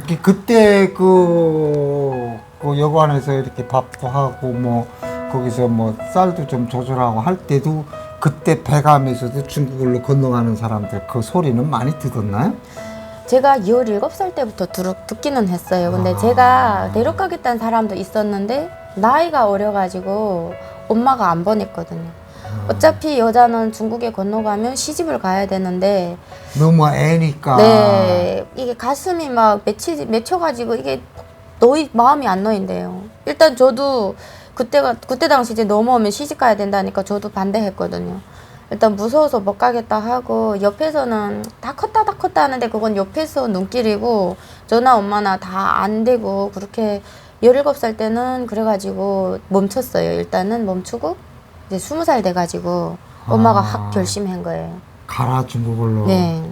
이렇게 그때 그 여관에서 이렇게 밥도 하고 뭐 거기서 뭐 쌀도 좀 조절하고 할 때도 그때 배감에서도 중국으로 건너가는 사람들 그 소리는 많이 듣었나요? 제가 17살 때부터 듣기는 했어요. 근데 제가 데려가겠다는 사람도 있었는데 나이가 어려가지고 엄마가 안 보냈거든요. 어차피 여자는 중국에 건너가면 시집을 가야 되는데 너무 애니까. 네, 이게 가슴이 막 맺혀가지고 이게 마음이 안 놓인대요. 일단 저도 그때 당시 이제 넘어오면 시집 가야 된다니까 저도 반대했거든요. 일단 무서워서 못 가겠다 하고 옆에서는 다 컸다 하는데 그건 옆에서 눈길이고 저나 엄마나 다 안 되고 그렇게 17살 때는 그래가지고 멈췄어요. 일단은 멈추고 이제 20살 돼가지고 엄마가 확 결심한 거예요. 가라 중국으로. 네.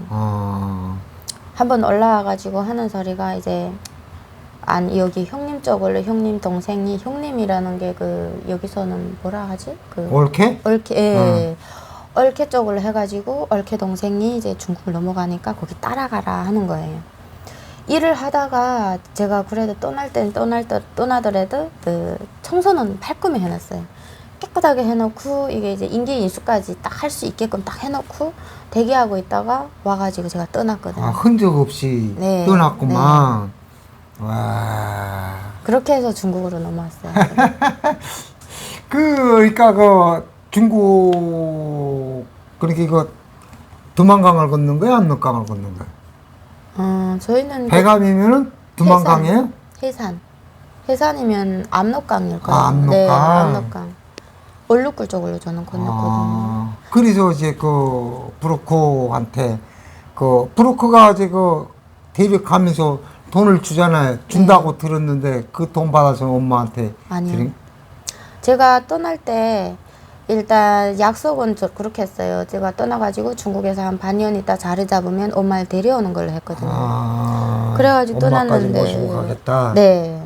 한번 올라와가지고 하는 소리가 이제 여기 형님 쪽으로 형님 동생이 형님이라는 게 여기서는 뭐라 하지? 옳게? 얽혀, 예. 얽혀 쪽으로 해가지고 얽혀 동생이 이제 중국을 넘어가니까 거기 따라가라 하는 거예요. 일을 하다가 제가 그래도 떠날 땐 떠나더라도 청소는 팔꿈에 해놨어요. 깨끗하게 해놓고 이게 이제 인기 인수까지 딱 할 수 있게끔 딱 해놓고 대기하고 있다가 와가지고 제가 떠났거든요. 흔적 없이 네, 떠났구만. 와. 그렇게 해서 중국으로 넘어왔어요. 그러니까 중국 그러니까 두만강을 걷는 거야, 압록강을 걷는 거야? 저희는 배감이면은 두만강이에요? 해산이면 압록강일 거예요. 압록강. 네, 압록강. 얼룩굴 쪽으로 저는 건넜거든요. 그래서 이제 브로커한테 브로커가 이제 대륙 가면서 돈을 주잖아요. 준다고 들었는데 그 돈 받아서 엄마한테 아니요. 제가 떠날 때 일단 약속은 그렇게 했어요. 제가 떠나가지고 중국에서 한 반년 있다 자리 잡으면 엄마를 데려오는 걸로 했거든요. 그래가지고 엄마까지 떠났는데 모시고 가겠다. 네.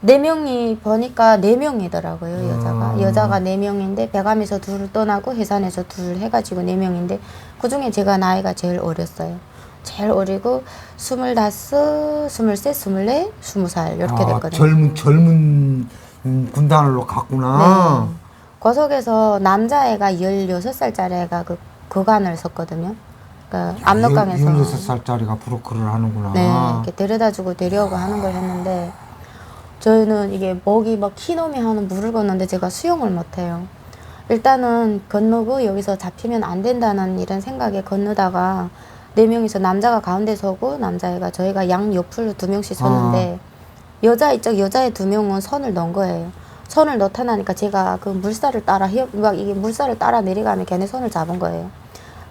4명이 보니까 4명이더라고요. 여자가 4명인데 배감에서 둘 떠나고 해산에서 둘 해가지고 4명인데 그중에 제가 나이가 제일 어렸어요. 제일 어리고 25, 23, 24, 20살 이렇게 됐거든요. 젊은 군단으로 갔구나. 네. 고속에서 남자애가 16살짜리 애가 거간을 섰거든요. 그러니까 압록강에서 16살짜리가 브로커를 하는구나. 네, 이렇게 데려다주고 데려오고 하는 걸 했는데 저희는 이게 먹이 막 키놈이 하는 물을 건너는데 제가 수영을 못해요. 일단은 건너고 여기서 잡히면 안 된다는 이런 생각에 건너다가 4명이서 남자가 가운데 서고 남자애가 저희가 양 옆으로 2명씩 섰는데 여자애 2명은 선을 넣은 거예요. 선을 넣다 나니까 제가 물살을 따라 이게 물살을 따라 내려가면 걔네 손을 잡은 거예요.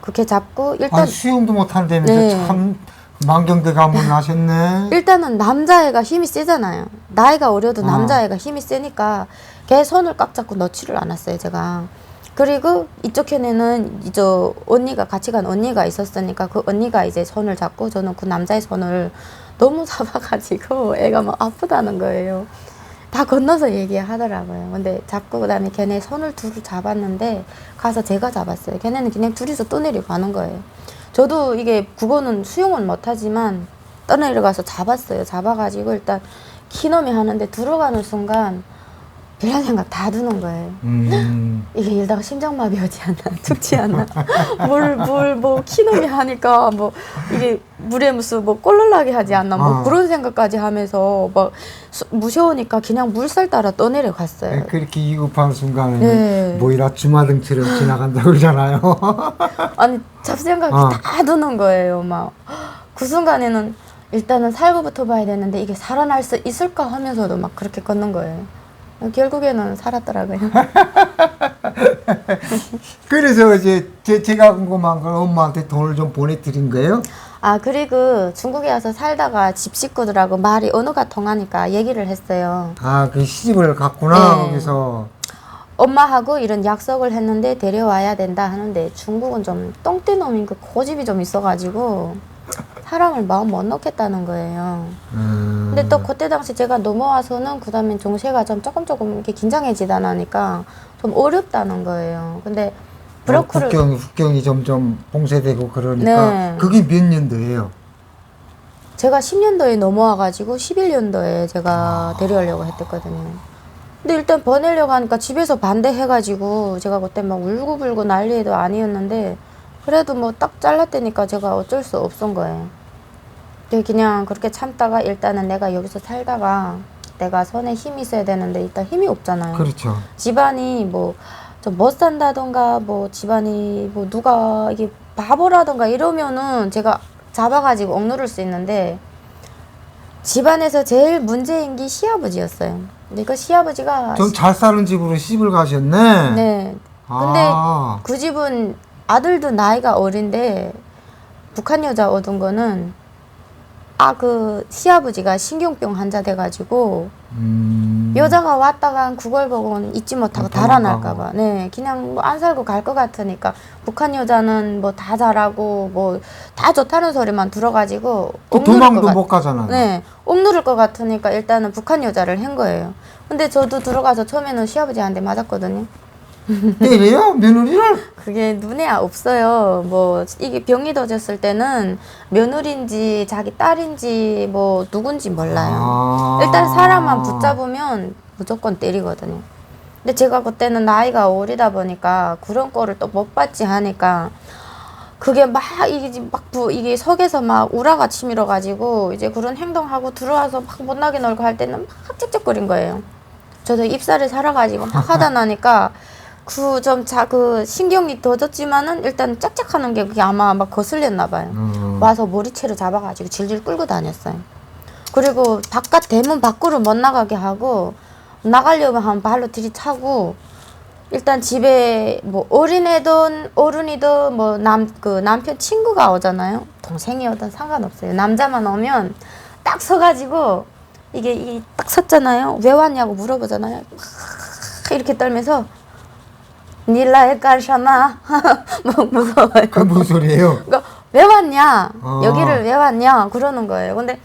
그렇게 잡고 일단 수영도 못하는데 네. 참 만경대 가문 하셨네. 일단은 남자애가 힘이 세잖아요. 나이가 어려도 남자애가 힘이 세니까 걔 손을 꽉 잡고 넣지를 않았어요, 제가. 그리고 이쪽 편에는 이제 언니가 같이 간 언니가 있었으니까 그 언니가 이제 손을 잡고 저는 그 남자의 손을 너무 잡아가지고 애가 막 아프다는 거예요. 다 건너서 얘기하더라고요. 근데 잡고 그다음에 걔네 손을 둘을 잡았는데 가서 제가 잡았어요. 걔네는 그냥 둘이서 떠내려 가는 거예요. 저도 이게 국어는 수영은 못하지만 떠내려가서 잡았어요. 잡아가지고 일단 키놈이 하는데 들어가는 순간 이런 생각 다 드는 거예요. 이게 일다가 심장마비 오지 않나, 죽지 않나. 뭐 키놈이 하니까 뭐 이게 물에 무슨 뭐 꼴놀라게 하지 않나, 뭐 그런 생각까지 하면서 막 무서우니까 그냥 물살 따라 떠내려 갔어요. 그렇게 위급한 순간에 네. 모이라 주마등처럼 지나간다고 그러잖아요. 아니 잡생각이 다 드는 거예요. 막 그 순간에는 일단은 살고부터 봐야 되는데 이게 살아날 수 있을까 하면서도 막 그렇게 걷는 거예요. 결국에는 살았더라고요. 그래서 이제 제가 궁금한 건 엄마한테 돈을 좀 보내드린 거예요? 그리고 중국에 와서 살다가 집 식구들하고 말이 언어가 통하니까 얘기를 했어요. 그 시집을 갔구나, 네. 거기서. 엄마하고 이런 약속을 했는데 데려와야 된다 하는데 중국은 좀 똥띠놈인 고집이 좀 있어가지고 사람을 마음 못 놓겠다는 거예요. 근데 또 그때 당시 제가 넘어와서는 그 다음에 정세가 좀 조금 이렇게 긴장해지다 나니까 좀 어렵다는 거예요. 근데 브로커를 국경이 점점 봉쇄되고 그러니까 네. 그게 몇 년도예요? 제가 10년도에 넘어와가지고 11년도에 제가 데려오려고 했댔거든요. 근데 일단 보내려고 하니까 집에서 반대해가지고 제가 그때 막 울고불고 난리도 아니었는데 그래도 뭐 딱 잘랐다니까 제가 어쩔 수 없은 거예요. 근데 그냥 그렇게 참다가 일단은 내가 여기서 살다가 내가 손에 힘이 있어야 되는데 일단 힘이 없잖아요. 그렇죠. 집안이 뭐 좀 못 산다던가 뭐 집안이 뭐 누가 이게 바보라던가 이러면은 제가 잡아가지고 억누를 수 있는데 집안에서 제일 문제인 게 시아버지였어요. 근데 그 시아버지가 좀 잘 사는 집으로 시집을 가셨네. 네. 근데 아. 그 집은 아들도 나이가 어린데 북한 여자 얻은 거는 그 시아버지가 신경병 환자 돼가지고 여자가 왔다간 그걸 보고는 잊지 못하고 달아날까봐 네 그냥 뭐 안 살고 갈 것 같으니까 북한 여자는 뭐 다 잘하고 뭐 다 좋다는 소리만 들어가지고 도망도 못 가잖아. 네 억누를 것 같으니까 일단은 북한 여자를 한 거예요. 근데 저도 들어가서 처음에는 시아버지한테 맞았거든요. 때려요? 며느리를? 그게 눈에 없어요. 뭐 이게 병이 더졌을 때는 며느리인지 자기 딸인지 뭐 누군지 몰라요. 일단 사람만 붙잡으면 무조건 때리거든요. 근데 제가 그때는 나이가 어리다 보니까 그런 거를 또 못 받지 하니까 그게 막 이게 속에서 막 우라가 치밀어 가지고 이제 그런 행동하고 들어와서 막 못나게 놀고 할 때는 막 찝찝거린 거예요. 저도 입살을 살아가지고 막 하다 나니까 그 신경이 더졌지만은 일단 짝짝하는 게 그게 아마 막 거슬렸나 봐요. 와서 머리채를 잡아가지고 질질 끌고 다녔어요. 그리고 대문 밖으로 못 나가게 하고 나가려면 한 발로 들이차고 일단 집에 뭐 어린애든 어른이든 뭐 남편 친구가 오잖아요. 동생이어든 상관없어요. 남자만 오면 딱 서가지고 이게 딱 섰잖아요. 왜 왔냐고 물어보잖아요. 막 이렇게 떨면서 닐라에 깔샤마 뭐 무서워요. 그 무슨 소리예요? 그러니까 왜 왔냐? 여기를 왜 왔냐? 그러는 거예요. 근데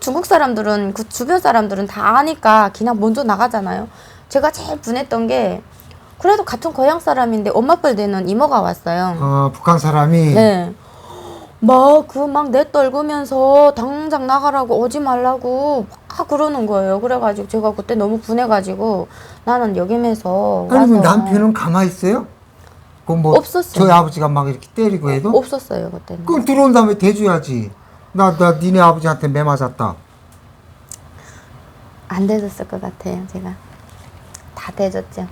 중국 사람들은 그 주변 사람들은 다 아니까 그냥 먼저 나가잖아요. 제가 제일 분했던 게 그래도 같은 고향 사람인데 엄마뻘 되는 이모가 왔어요. 북한 사람이. 네. 막 내떨구면서 당장 나가라고 오지 말라고 막 그러는 거예요. 그래가지고 제가 그때 너무 분해가지고 나는 여기면서 아니 와서 남편은 가만히 있어요? 뭐 없었어요. 저희 아버지가 막 이렇게 때리고 해도? 없었어요 그때는. 그럼 들어온 다음에 대줘야지. 나 니네 아버지한테 매 맞았다. 안 대줬을 것 같아요. 제가 다 대줬죠.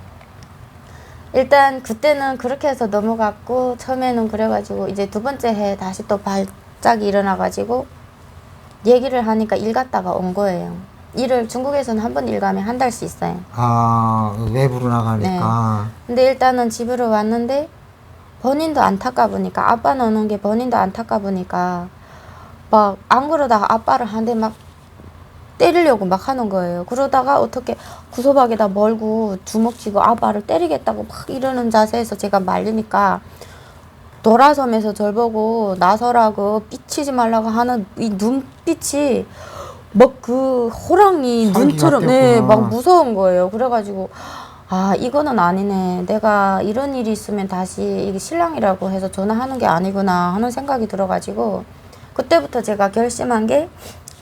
일단 그때는 그렇게 해서 넘어갔고 처음에는 그래가지고 이제 두 번째 해 다시 또 발작이 일어나가지고 얘기를 하니까 일 갔다가 온 거예요. 일을 중국에서는 한 번 일 가면 한 달씩 있어요. 외부로 나가니까. 근데 일단은 집으로 왔는데 본인도 안타까우니까 아빠는 오는 게 본인도 안타까우니까 막 안 그러다가 아빠를 한 대 막 때리려고 막 하는 거예요. 그러다가 어떻게 구서박에다 멀고 주먹 쥐고 아빠를 때리겠다고 막 이러는 자세에서 제가 말리니까 돌아서면서 절 보고 나서라고 삐치지 말라고 하는 이 눈빛이 막 그 호랑이 눈처럼 막 무서운 거예요. 그래가지고 이거는 아니네. 내가 이런 일이 있으면 다시 이게 신랑이라고 해서 전화하는 게 아니구나 하는 생각이 들어가지고 그때부터 제가 결심한 게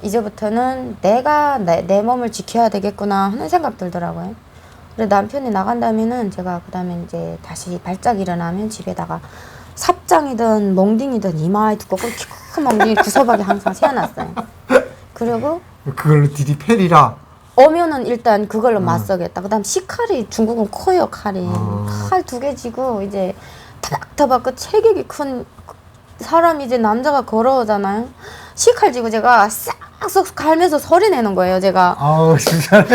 이제부터는 내가 내 몸을 지켜야 되겠구나 하는 생각 들더라고요. 그래 남편이 나간다면은 제가 그 다음에 이제 다시 발작이 일어나면 집에다가 삽장이든 멍딩이든 이마에 두껍고 큰 멍딩이 구서박이 항상 세워놨어요. 그리고 그걸로 디디패리라. 오면은 일단 그걸로 맞서겠다. 그 다음 시칼이 중국은 커요. 칼이 칼 2개 쥐고 이제 타박타박 그 체격이 큰 사람이 이제 남자가 걸어오잖아요. 시칼 쥐고 제가 싹싹 갈면서 소리 내는 거예요. 제가. 진짜.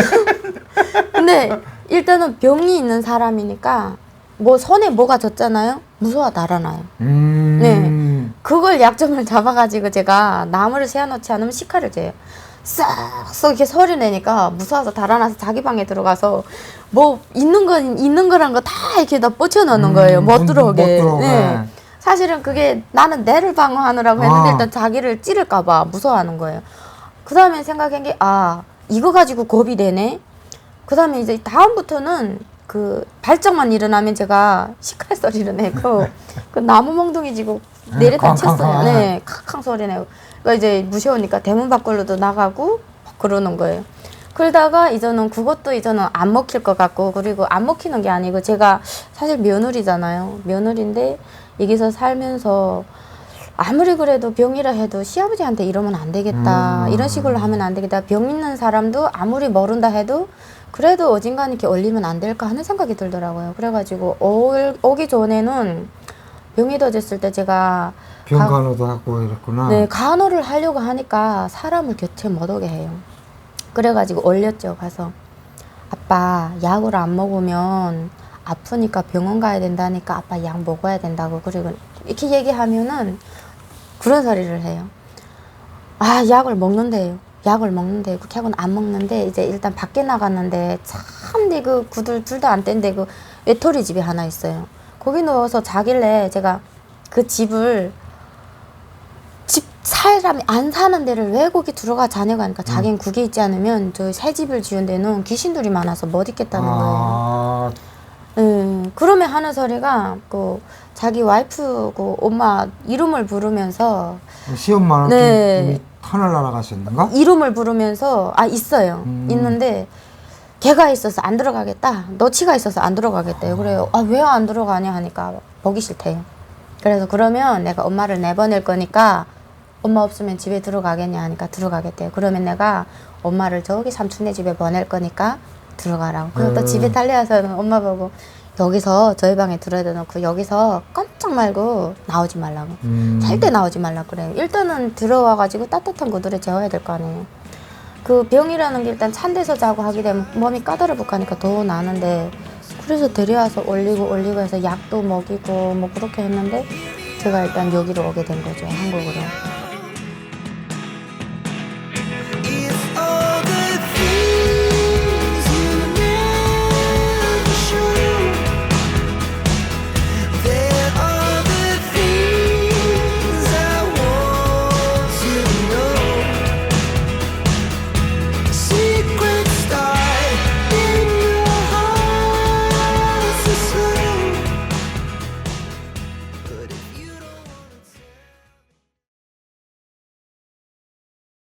근데 일단은 병이 있는 사람이니까 뭐 손에 뭐가 졌잖아요. 무서워 달아나요. 네. 그걸 약점을 잡아가지고 제가 나무를 세워놓지 않으면 시칼을 재요. 싹싹 이렇게 소리 내니까 무서워서 달아나서 자기 방에 들어가서 뭐 있는 거란 거 다 이렇게 다 뻗쳐놓는 거예요. 못 들어오게. 네. 사실은 그게 나는 내를 방어하느라고 했는데 일단 자기를 찌를까봐 무서워하는 거예요. 그 다음에 생각한 게 이거 가지고 겁이 되네. 그 다음에 이제 다음부터는 그 발작만 일어나면 제가 시칼 소리를 내고 그 나무 몽둥이 지고 내려다 쳤어요. 네, 칵칵 소리 내고. 그러니까 이제 무서우니까 대문 밖으로도 나가고 그러는 거예요. 그러다가 이제는 그것도 이제는 안 먹힐 것 같고, 그리고 안 먹히는 게 아니고 제가 사실 며느리잖아요. 며느리인데 여기서 살면서 아무리 그래도 병이라 해도 시아버지한테 이러면 안 되겠다. 이런 식으로 하면 안 되겠다. 병 있는 사람도 아무리 모른다 해도 그래도 어딘가 이렇게 올리면 안 될까 하는 생각이 들더라고요. 그래가지고 오기 전에는 병이 더졌을 때 제가 병간호도 하고 이랬구나. 네, 간호를 하려고 하니까 사람을 곁에 못 오게 해요. 그래가지고 올렸죠. 가서 아빠 약을 안 먹으면 아프니까 병원 가야 된다니까 아빠 약 먹어야 된다고. 그리고 이렇게 얘기하면은 그런 소리를 해요. 아, 약을 먹는데요. 약을 먹는데 그렇게 하고는 안 먹는데 이제 일단 밖에 나갔는데 참내 그 구들 둘 다 안 뗀데 그 외톨이 집이 하나 있어요. 거기 누워서 자길래 제가 그 집을 집 사람이 안 사는 데를 왜 거기 들어가 자냐고 하니까 자기는 그게 있지 않으면 저 새 집을 지은 데는 귀신들이 많아서 못 있겠다는 거예요. 그러면 하는 소리가 그 자기 와이프 그 엄마 이름을 부르면서 시엄마는 네. 이미 하늘 날아가셨는가? 이름을 부르면서 있어요. 있는데 걔가 있어서 안 들어가겠다. 너치가 있어서 안 들어가겠대요. 그래요. 왜 안 들어가냐 하니까 보기 싫대요. 그래서 그러면 내가 엄마를 내보낼 거니까 엄마 없으면 집에 들어가겠냐 하니까 들어가겠대요. 그러면 내가 엄마를 저기 삼촌네 집에 보낼 거니까 들어가라고. 그리고 또 집에 달려와서는 엄마 보고 여기서 저희 방에 들어야 놓고 여기서 깜짝 말고 나오지 말라고. 절대 나오지 말라고 그래요. 일단은 들어와가지고 따뜻한 구들에 재워야 될 거 아니에요. 그 병이라는 게 일단 찬 데서 자고 하게 되면 몸이 까다로우니까 더 나는데, 그래서 데려와서 올리고 해서 약도 먹이고 뭐 그렇게 했는데 제가 일단 여기로 오게 된 거죠. 한국으로.